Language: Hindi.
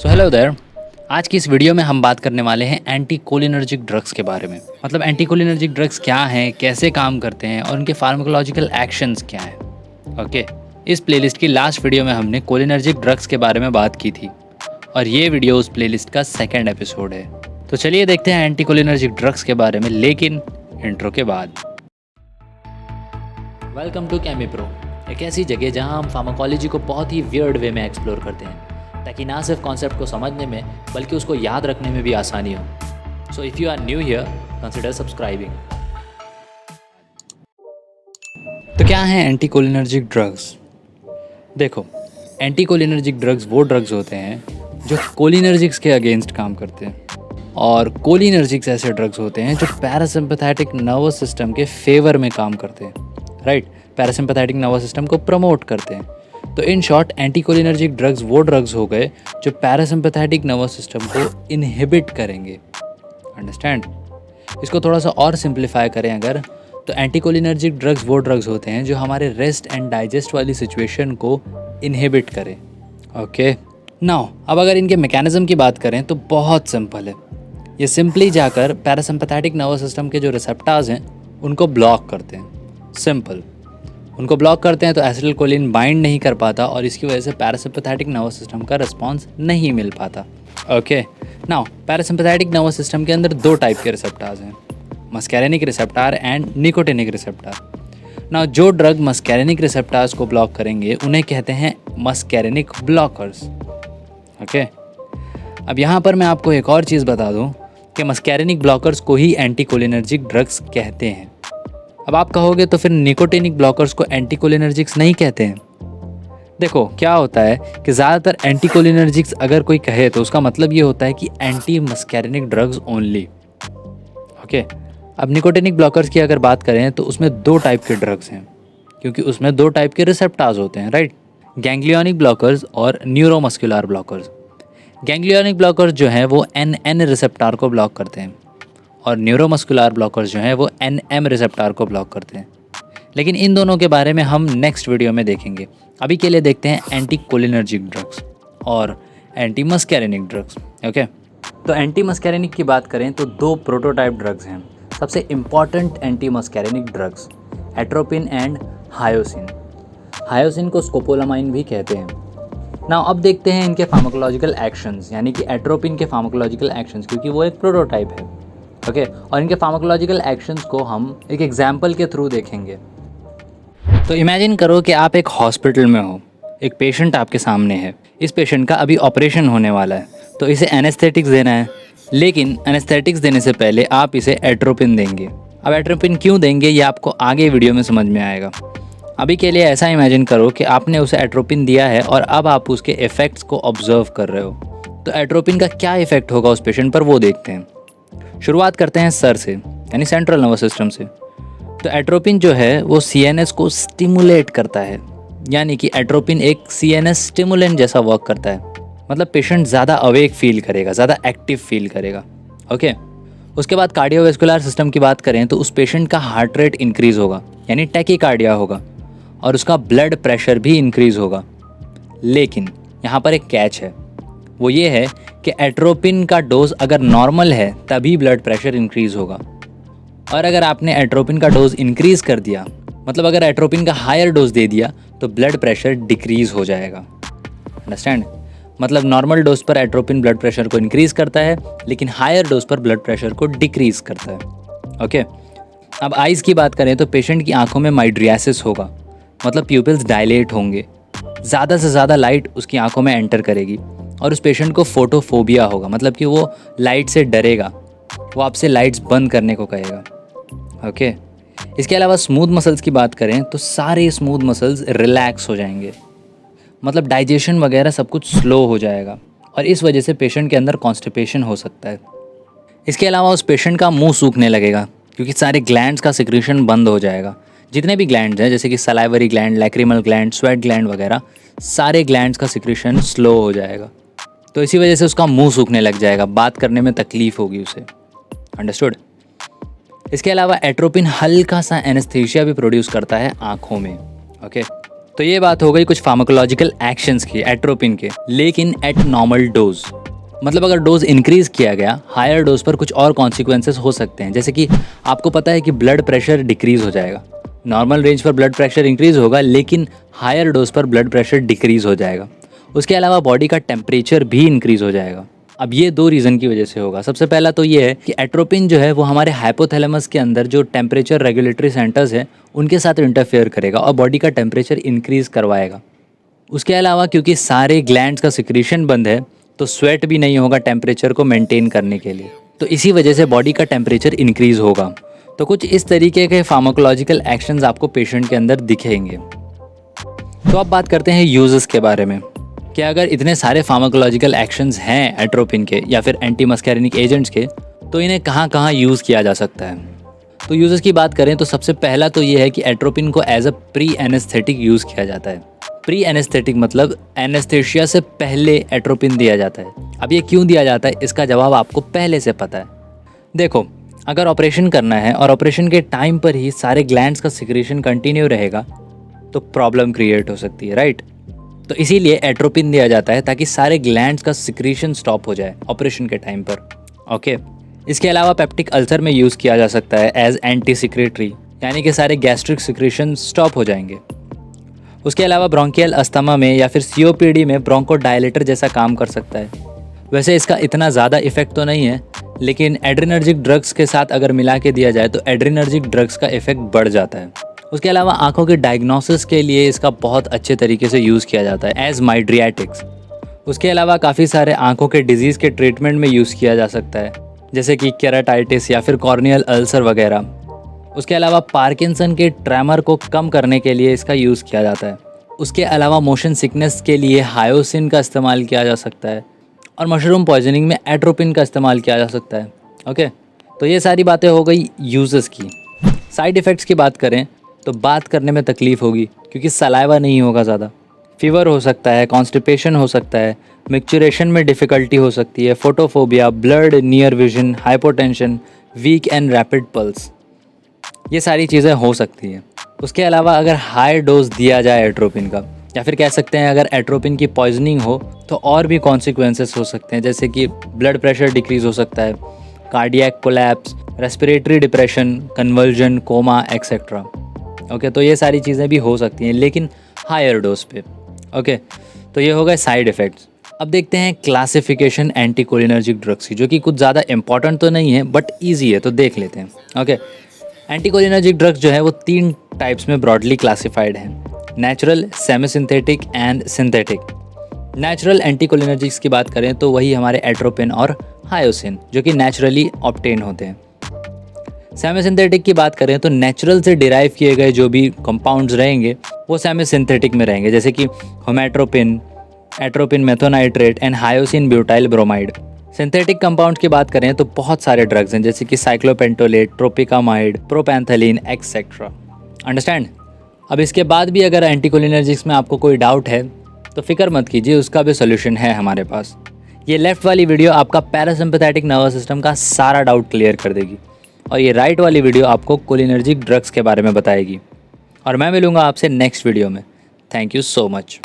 So hello there. आज की इस वीडियो में हम बात करने वाले हैं एंटी कोलिनर्जिक ड्रग्स के बारे में। मतलब एंटी कोलिनर्जिक ड्रग्स क्या हैं, कैसे काम करते हैं और उनके फार्माकोलॉजिकल एक्शंस क्या हैं। ओके, इस प्लेलिस्ट की लास्ट वीडियो में हमने कोलिनर्जिक ड्रग्स के बारे में बात की थी और ये वीडियो उस प्लेलिस्ट का सेकंड एपिसोड है। तो चलिए देखते हैं एंटी कोलिनर्जिक ड्रग्स के बारे में, लेकिन इंट्रो के बाद। वेलकम टू केमिप्रो, एक ऐसी जगह जहां हम फार्माकोलॉजी को बहुत ही वियर्ड वे में एक्सप्लोर करते हैं ताकि ना सिर्फ कॉन्सेप्ट को समझने में बल्कि उसको याद रखने में भी आसानी हो। So if you are new here, consider subscribing. तो क्या है एंटी कोलिनर्जिक ड्रग्स? देखो, एंटी कोलिनर्जिक ड्रग्स वो ड्रग्स होते हैं जो कोलिनर्जिक्स के अगेंस्ट काम करते हैं, और कोलिनर्जिक्स ऐसे ड्रग्स होते हैं जो पैरासिम्पैथेटिक नर्वस सिस्टम के फेवर में काम करते हैं। राइट, पैरासिम्पैथेटिक नर्वस सिस्टम को प्रमोट करते हैं। तो in short anti cholinergic drugs वो ड्रग्स हो गए जो पैरासिम्पैथेटिक नर्वस सिस्टम को इनहिबिट करेंगे। अंडरस्टैंड? इसको थोड़ा सा और सिंप्लीफाई करें अगर, तो एंटी कोलिनर्जिक ड्रग्स वो ड्रग्स होते हैं जो हमारे रेस्ट एंड डाइजेस्ट वाली सिचुएशन को इनहिबिट करें। ओके, नाउ अब अगर इनके मैकेनिज्म की बात करें तो बहुत सिंपल है। ये सिंपली जाकर पैरासिम्पैथेटिक नर्वस सिस्टम के जो रिसेप्टर्स हैं उनको ब्लॉक करते हैं। सिंपल, उनको ब्लॉक करते हैं तो एसिटिलकोलिन बाइंड नहीं कर पाता और इसकी वजह से पैरासिम्पैथेटिक नर्वस सिस्टम का रिस्पांस नहीं मिल पाता। Okay, now parasympathetic nervous system के अंदर दो टाइप के रिसेप्टर्स हैं, muscarinic receptor and nicotinic receptor. Now जो ड्रग मस्कैरेनिक रिसेप्टर्स को ब्लॉक करेंगे उन्हें कहते हैं मस्कैरेनिक ब्लॉकर्स। ओके, अब यहाँ पर मैं आपको एक और चीज़ बता दूँ कि मस्कैरेनिक ब्लॉकर्स को ही एंटी कोलिनर्जिक ड्रग्स कहते हैं। अब आप कहोगे तो फिर निकोटिनिक ब्लॉकर्स को एंटी कोलिनर्जिक्स नहीं कहते हैं? देखो क्या होता है कि ज़्यादातर एंटी कोलिनर्जिक्स अगर कोई कहे तो उसका मतलब ये होता है कि anti muscarinic drugs only. Okay, अब निकोटिनिक ब्लॉकर्स की अगर बात करें तो उसमें दो टाइप के ड्रग्स हैं, क्योंकि उसमें दो टाइप के रिसेप्टर्स होते हैं। राइट, गैंग्लियोनिक ब्लॉकर्स और न्यूरोमस्कुलर ब्लॉकर्स। गैंग्लियोनिक ब्लॉकर्स जो हैं वो एन रिसेप्टर को ब्लॉक करते हैं और न्यूरोमस्कुलर ब्लॉकर्स जो हैं वो NM रिसेप्टर को ब्लॉक करते हैं। लेकिन इन दोनों के बारे में हम नेक्स्ट वीडियो में देखेंगे। अभी के लिए देखते हैं एंटी कोलिनर्जिक ड्रग्स और एंटी मस्कैरेनिक ड्रग्स। ओके, तो एंटी मस्कैरेनिक की बात करें तो दो प्रोटोटाइप ड्रग्स हैं सबसे important anti muscarinic drugs, atropine and hyoscine. Hyoscine को स्कोपोलामाइन भी कहते हैं। नाउ अब देखते हैं इनके फार्माकोलॉजिकल एक्शंस, यानी कि एट्रोपिन के फार्माकोलॉजिकल एक्शंस, क्योंकि वो एक प्रोटोटाइप है। ओके, और इनके फार्माकोलॉजिकल एक्शंस को हम एक एग्जाम्पल के थ्रू देखेंगे। तो इमेजिन करो कि आप एक हॉस्पिटल में हो, एक पेशेंट आपके सामने है। इस पेशेंट का अभी ऑपरेशन होने वाला है, तो इसे एनेस्थेटिक्स देना है। लेकिन एनेस्थेटिक्स देने से पहले आप इसे एट्रोपिन देंगे। अब एट्रोपिन क्यों देंगे ये आपको आगे वीडियो में समझ में आएगा। अभी के लिए ऐसा इमेजिन करो कि आपने उसे एट्रोपिन दिया है और अब आप उसके इफ़ेक्ट्स को ऑब्जर्व कर रहे हो। तो एट्रोपिन का क्या इफ़ेक्ट होगा उस पेशेंट पर वो देखते हैं। शुरुआत करते हैं सर से, यानी सेंट्रल नर्वस सिस्टम से। तो एट्रोपिन जो है वो CNS को स्टिमुलेट करता है, यानी कि एट्रोपिन एक CNS स्टिमुलेंट जैसा वर्क करता है। मतलब पेशेंट ज़्यादा अवेक फील करेगा, ज़्यादा एक्टिव फील करेगा। ओके, उसके बाद कार्डियोवैस्कुलर सिस्टम की बात करें तो उस पेशेंट का हार्ट रेट इंक्रीज़ होगा, यानी टैकीकार्डिया होगा, और उसका ब्लड प्रेशर भी इंक्रीज़ होगा। लेकिन यहाँ पर एक कैच है, वो ये है कि एट्रोपिन का डोज अगर नॉर्मल है तभी ब्लड प्रेशर इंक्रीज़ होगा, और अगर आपने एट्रोपिन का डोज इंक्रीज़ कर दिया, मतलब अगर एट्रोपिन का हायर डोज दे दिया, तो ब्लड प्रेशर डिक्रीज़ हो जाएगा। अंडरस्टैंड? मतलब नॉर्मल डोज पर एट्रोपिन ब्लड प्रेशर को इंक्रीज़ करता है, लेकिन हायर डोज पर ब्लड प्रेशर को डिक्रीज़ करता है। ओके, अब आइज़ की बात करें तो पेशेंट की आंखों में माइड्रियासिस होगा, मतलब प्यूपिल्स डायलेट होंगे, ज़्यादा से ज़्यादा लाइट उसकी आंखों में एंटर करेगी, और उस पेशेंट को फोटोफोबिया होगा, मतलब कि वो लाइट से डरेगा, वो आपसे लाइट्स बंद करने को कहेगा। ओके, इसके अलावा स्मूथ मसल्स की बात करें तो सारे स्मूथ मसल्स रिलैक्स हो जाएंगे, मतलब डाइजेशन वगैरह सब कुछ स्लो हो जाएगा, और इस वजह से पेशेंट के अंदर कॉन्स्टिपेशन हो सकता है। इसके अलावा उस पेशेंट का मुंह सूखने लगेगा, क्योंकि सारे ग्लैंड्स का सिक्रीशन बंद हो जाएगा। जितने भी ग्लैंड्स हैं, जैसे कि salivary gland, lacrimal gland, sweat gland वगैरह, सारे ग्लैंड्स का सिक्रीशन स्लो हो जाएगा। तो इसी वजह से उसका मुंह सूखने लग जाएगा, बात करने में तकलीफ होगी उसे। अंडरस्टूड? इसके अलावा एट्रोपिन हल्का सा एनेस्थीसिया भी प्रोड्यूस करता है आँखों में। ओके, तो ये बात हो गई कुछ फार्माकोलॉजिकल एक्शंस की एट्रोपिन के, लेकिन एट नॉर्मल डोज। मतलब अगर डोज इंक्रीज किया गया हायर डोज पर कुछ और कॉन्सिक्वेंसेस हो सकते हैं, जैसे कि आपको पता है कि ब्लड प्रेशर डिक्रीज हो जाएगा। नॉर्मल रेंज पर ब्लड प्रेशर इंक्रीज होगा, लेकिन हायर डोज पर ब्लड प्रेशर डिक्रीज हो जाएगा। उसके अलावा बॉडी का टेम्परेचर भी इंक्रीज हो जाएगा। अब ये 2 रीज़न की वजह से होगा। सबसे पहला तो ये है कि एट्रोपिन जो है वो हमारे हाइपोथैलेमस के अंदर जो टेम्परेचर रेगुलेटरी सेंटर्स हैं उनके साथ इंटरफेयर करेगा और बॉडी का टेम्परेचर इंक्रीज करवाएगा। उसके अलावा क्योंकि सारे ग्लैंड्स का सिक्रीशन बंद है तो स्वेट भी नहीं होगा टेम्परेचर को मेंटेन करने के लिए, तो इसी वजह से बॉडी का टेम्परेचर इंक्रीज होगा। तो कुछ इस तरीके के फार्माकोलॉजिकल एक्शंस आपको पेशेंट के अंदर दिखेंगे। तो अब बात करते हैं यूजेस के बारे में कि अगर इतने सारे फार्माकोलॉजिकल एक्शंस हैं एट्रोपिन के या फिर एंटी मस्कैरिनिक एजेंट्स के, तो इन्हें कहाँ कहाँ यूज़ किया जा सकता है। तो यूजेस की बात करें तो सबसे पहला तो ये है कि एट्रोपिन को as a pre anaesthetic use किया जाता है। प्री एनेस्थेटिक मतलब एनेस्थेशिया से पहले एट्रोपिन दिया जाता है। अब ये क्यों दिया जाता है इसका जवाब आपको पहले से पता है। देखो, अगर ऑपरेशन करना है और ऑपरेशन के टाइम पर ही सारे ग्लैंड्स का सिक्रीशन कंटिन्यू रहेगा तो प्रॉब्लम क्रिएट हो सकती है, राइट। तो इसीलिए एट्रोपिन दिया जाता है ताकि सारे ग्लैंड्स का सिक्रीशन स्टॉप हो जाए ऑपरेशन के टाइम पर। ओके, इसके अलावा पेप्टिक अल्सर में यूज़ किया जा सकता है एज एंटी सिक्रेटरी, यानी कि सारे गैस्ट्रिक सिक्रीशन स्टॉप हो जाएंगे। उसके अलावा ब्रोंकियल अस्थमा में या फिर सीओपीडी में ब्रोंकोडायलेटर जैसा काम कर सकता है। वैसे इसका इतना ज़्यादा इफेक्ट तो नहीं है, लेकिन एड्रेनर्जिक ड्रग्स के साथ अगर मिला के दिया जाए तो एड्रेनर्जिक ड्रग्स का इफेक्ट बढ़ जाता है। उसके अलावा आंखों के डायग्नोसिस के लिए इसका बहुत अच्छे तरीके से यूज़ किया जाता है एज माइड्रियाटिक्स। उसके अलावा काफ़ी सारे आंखों के डिजीज़ के ट्रीटमेंट में यूज़ किया जा सकता है, जैसे कि केराटाइटिस या फिर कॉर्नियल अल्सर वगैरह। उसके अलावा पार्किंसन के ट्रेमर को कम करने के लिए इसका यूज़ किया जाता है। उसके अलावा मोशन सिकनेस के लिए हायोसिन का इस्तेमाल किया जा सकता है और मशरूम पॉइजनिंग में एट्रोपिन का इस्तेमाल किया जा सकता है। ओके, तो ये सारी बातें हो गई यूजेस की। साइड इफ़ेक्ट्स की बात करें तो बात करने में तकलीफ़ होगी क्योंकि सलाइवा नहीं होगा ज़्यादा। फीवर हो सकता है, कॉन्स्टिपेशन हो सकता है, मिक्चुरेशन में डिफ़िकल्टी हो सकती है, photophobia, blurred near vision, hypotension, weak and rapid pulse, ये सारी चीज़ें हो सकती हैं। उसके अलावा अगर हाई डोज दिया जाए एट्रोपिन का, या फिर कह सकते हैं अगर एट्रोपिन की पॉइजनिंग हो तो और भी कॉन्सिक्वेंसेस हो सकते हैं, जैसे कि ब्लड प्रेशर डिक्रीज़ हो सकता है, cardiac collapse, respiratory depression, convulsion, coma etcetera. Okay, तो ये सारी चीज़ें भी हो सकती हैं, लेकिन हायर डोज पे। ओके, तो ये हो गए साइड इफ़ेक्ट्स। अब देखते हैं क्लासिफिकेशन एंटीकोलिनर्जिक ड्रग्स की, जो कि कुछ ज़्यादा इंपॉर्टेंट तो नहीं है बट ईजी है, तो देख लेते हैं। ओके, एंटीकोलिनर्जिक ड्रग्स जो है वो 3 टाइप्स में ब्रॉडली क्लासिफाइड हैं: natural, semi synthetic and synthetic. Natural anticholinergics की बात करें तो वही हमारे एट्रोपिन और हायोसिन, जो कि नेचुरली ऑब्टेन होते हैं। सेमी सिंथेटिक की बात करें तो नेचुरल से डिराइव किए गए जो भी कंपाउंड्स रहेंगे वो सेमी सिंथेटिक में रहेंगे, जैसे कि homatropine, atropine methonitrate and hyoscine butyl bromide. Synthetic compound की बात करें तो बहुत सारे ड्रग्स हैं, जैसे कि साइक्लोपेंटोलेट, ट्रोपिकामाइड, प्रोपैंथलीन एक्सेट्रा। अंडरस्टैंड। अब इसके बाद भी अगर एंटीकोलिनर्जिक्स में आपको कोई डाउट है तो फिक्र मत कीजिए, उसका भी सोल्यूशन है हमारे पास। ये लेफ्ट वाली वीडियो आपका पैरासिम्पैथेटिक नर्वस सिस्टम का सारा डाउट क्लियर कर देगी और ये राइट वाली वीडियो आपको कोलिनर्जिक ड्रग्स के बारे में बताएगी। और मैं मिलूँगा आपसे नेक्स्ट वीडियो में। Thank you so much.